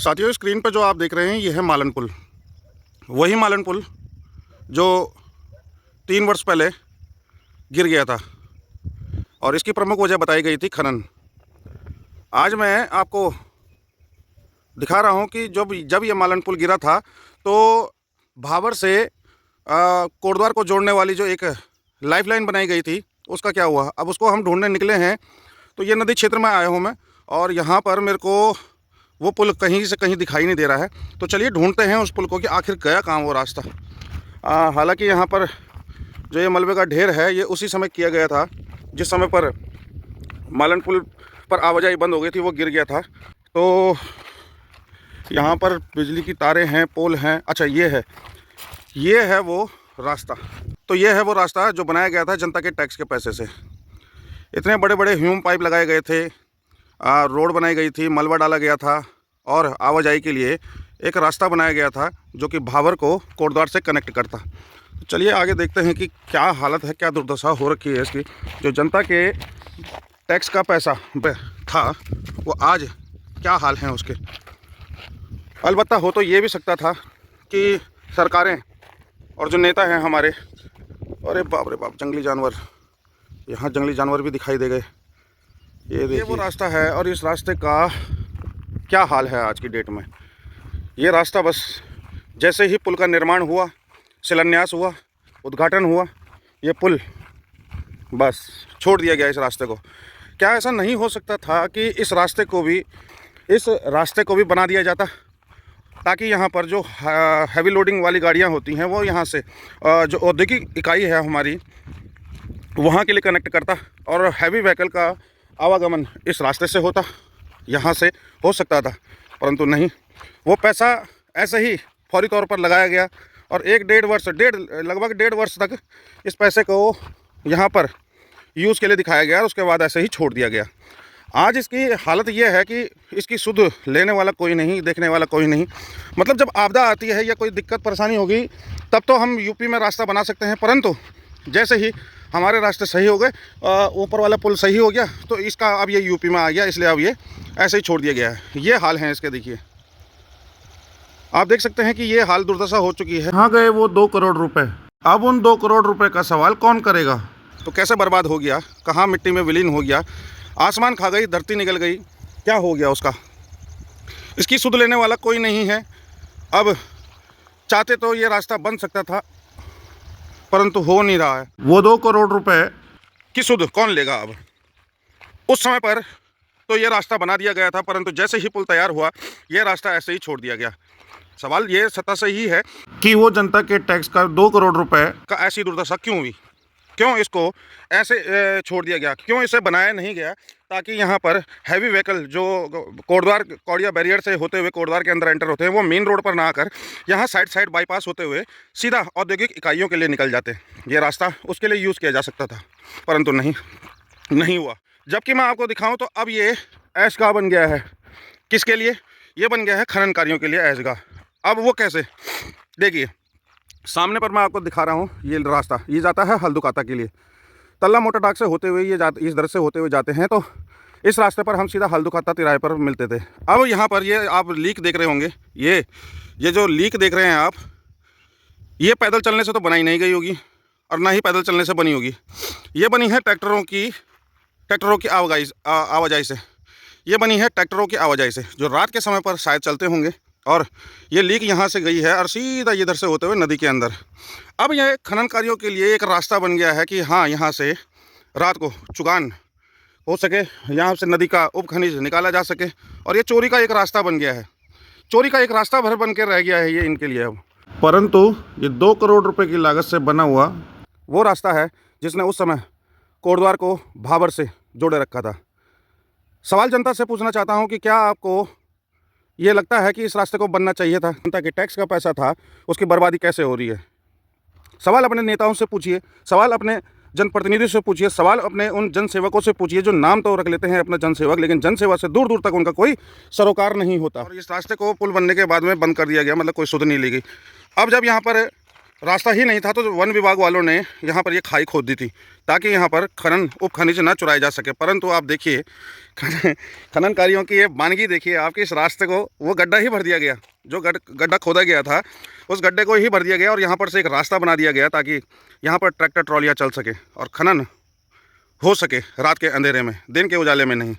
साथियों, स्क्रीन पर जो आप देख रहे हैं ये है मालन पुल। वही मालन पुल जो 3 वर्ष पहले गिर गया था और इसकी प्रमुख वजह बताई गई थी खनन। आज मैं आपको दिखा रहा हूं कि जब ये मालन पुल गिरा था तो भाबर से कोटद्वार को जोड़ने वाली जो एक लाइफलाइन बनाई गई थी उसका क्या हुआ। अब उसको हम ढूंढने निकले हैं। तो ये नदी क्षेत्र में आया हूँ मैं और यहाँ पर मेरे को वो पुल कहीं से कहीं दिखाई नहीं दे रहा है। तो चलिए ढूंढते हैं उस पुल को कि आखिर गया कहाँ वो रास्ता। हालांकि यहाँ पर जो ये मलबे का ढेर है ये उसी समय किया गया था जिस समय पर मालन पुल पर आवाजाही बंद हो गई थी, वो गिर गया था। तो यहाँ पर बिजली की तारें हैं, पोल हैं। अच्छा, ये है वो रास्ता। तो ये है वो रास्ता जो बनाया गया था जनता के टैक्स के पैसे से। इतने बड़े बड़े ह्यूम पाइप लगाए गए थे, रोड बनाई गई थी, मलबा डाला गया था और आवाजाही के लिए एक रास्ता बनाया गया था जो कि भाबर को कोटद्वार से कनेक्ट करता। तो चलिए आगे देखते हैं कि क्या हालत है, क्या दुर्दशा हो रखी है इसकी। जो जनता के टैक्स का पैसा था वो आज क्या हाल हैं उसके। अलबत्ता हो तो ये भी सकता था कि सरकारें और जो नेता हैं हमारे, अरे बाप रे बाप, जंगली जानवर, यहाँ जंगली जानवर भी दिखाई दे गए। ये वो रास्ता है और इस रास्ते का क्या हाल है आज की डेट में। ये रास्ता बस जैसे ही पुल का निर्माण हुआ, शिलान्यास हुआ, उद्घाटन हुआ, ये पुल बस छोड़ दिया गया इस रास्ते को। क्या ऐसा नहीं हो सकता था कि इस रास्ते को भी बना दिया जाता ताकि यहाँ पर जो हैवी लोडिंग वाली गाड़ियाँ होती हैं वो यहाँ से जो औद्योगिक इकाई है हमारी वहाँ के लिए कनेक्ट करता और हैवी व्हीकल का आवागमन इस रास्ते से होता, यहाँ से हो सकता था। परंतु नहीं, वो पैसा ऐसे ही फौरी तौर पर लगाया गया और लगभग डेढ़ वर्ष तक इस पैसे को यहाँ पर यूज़ के लिए दिखाया गया और उसके बाद ऐसे ही छोड़ दिया गया। आज इसकी हालत ये है कि इसकी सुध लेने वाला कोई नहीं, देखने वाला कोई नहीं। मतलब जब आपदा आती है या कोई दिक्कत परेशानी होगी तब तो हम यूपी में रास्ता बना सकते हैं, परंतु जैसे ही हमारे रास्ते सही हो गए, ऊपर वाला पुल सही हो गया, तो इसका अब ये यूपी में आ गया, इसलिए अब ये ऐसे ही छोड़ दिया गया है। ये हाल है इसके। देखिए, आप देख सकते हैं कि ये हाल दुर्दशा हो चुकी है। कहाँ गए वो 2 करोड़ रुपए? अब उन 2 करोड़ रुपए का सवाल कौन करेगा। तो कैसे बर्बाद हो गया, कहाँ मिट्टी में विलीन हो गया, आसमान खा गई, धरती निकल गई, क्या हो गया उसका। इसकी सुध लेने वाला कोई नहीं है। अब चाहते तो ये रास्ता बन सकता था परंतु हो नहीं रहा है। वो 2 करोड़ रुपए की सुध कौन लेगा अब। उस समय पर तो ये रास्ता बना दिया गया था परंतु जैसे ही पुल तैयार हुआ ये रास्ता ऐसे ही छोड़ दिया गया। सवाल ये सत्ता से ही है कि वो जनता के टैक्स का 2 करोड़ रुपए का ऐसी दुर्दशा क्यों हुई, क्यों इसको ऐसे छोड़ दिया गया, क्यों इसे बनाया नहीं गया ताकि यहाँ पर हैवी व्हीकल जो कौड़िया बैरियर से होते हुए कोटद्वार के अंदर एंटर होते हैं वो मेन रोड पर ना आकर यहाँ साइड बाईपास होते हुए सीधा औद्योगिक इकाइयों के लिए निकल जाते। ये रास्ता उसके लिए यूज़ किया जा सकता था परंतु नहीं हुआ। जबकि मैं आपको दिखाऊं तो अब ये ऐशगाह बन गया है। किसके लिए? ये बन गया है खननकारियों के लिए ऐशगाह। अब वो कैसे, देखिए सामने पर मैं आपको दिखा रहा हूँ। ये रास्ता ये जाता है हल्दुकाता के लिए, तल्ला मोटर डाक से होते हुए ये इस दर से होते हुए जाते हैं। तो इस रास्ते पर हम सीधा हल्दुकाता तिराहे पर मिलते थे। अब यहाँ पर ये आप लीक देख रहे होंगे, ये जो लीक देख रहे हैं आप, ये पैदल चलने से तो बनाई नहीं गई होगी और ना ही पैदल चलने से बनी होगी। ये बनी है ट्रैक्टरों की आवाजाही से। ये बनी है ट्रैक्टरों की आवाजाही से जो रात के समय पर शायद चलते होंगे और ये लीक यहाँ से गई है और सीधा इधर से होते हुए नदी के अंदर। अब यह खननकारियों के लिए एक रास्ता बन गया है कि हाँ, यहाँ से रात को चुगान हो सके, यहाँ से नदी का उप खनिज निकाला जा सके और ये चोरी का एक रास्ता बन गया है। चोरी का एक रास्ता भर बन के रह गया है ये इनके लिए अब। परंतु ये 2 करोड़ रुपए की लागत से बना हुआ वो रास्ता है जिसने उस समय कोटद्वार को भाबर से जोड़े रखा था। सवाल जनता से पूछना चाहता हूँ कि क्या आपको ये लगता है कि इस रास्ते को बनना चाहिए था? जनता के टैक्स का पैसा था, उसकी बर्बादी कैसे हो रही है। सवाल अपने नेताओं से पूछिए, सवाल अपने जनप्रतिनिधियों से पूछिए, सवाल अपने उन जनसेवकों से पूछिए जो नाम तो रख लेते हैं अपना जनसेवक, लेकिन जनसेवा से दूर दूर तक उनका कोई सरोकार नहीं होता। और इस रास्ते को पुल बनने के बाद में बंद कर दिया गया, मतलब कोई सुध नहीं ली गई। अब जब यहाँ पर रास्ता ही नहीं था तो वन विभाग वालों ने यहाँ पर ये खाई खोद दी थी ताकि यहाँ पर खनन उप खनिज ना चुराए जा सके। परंतु आप देखिए खननकारियों की ये वानगी देखिए, आपके इस रास्ते को वो गड्ढा ही भर दिया गया, जो गड्ढा खोदा गया था उस गड्ढे को ही भर दिया गया और यहाँ पर से एक रास्ता बना दिया गया ताकि यहाँ पर ट्रैक्टर ट्रॉलियाँ चल सके और खनन हो सके रात के अंधेरे में, दिन के उजाले में नहीं।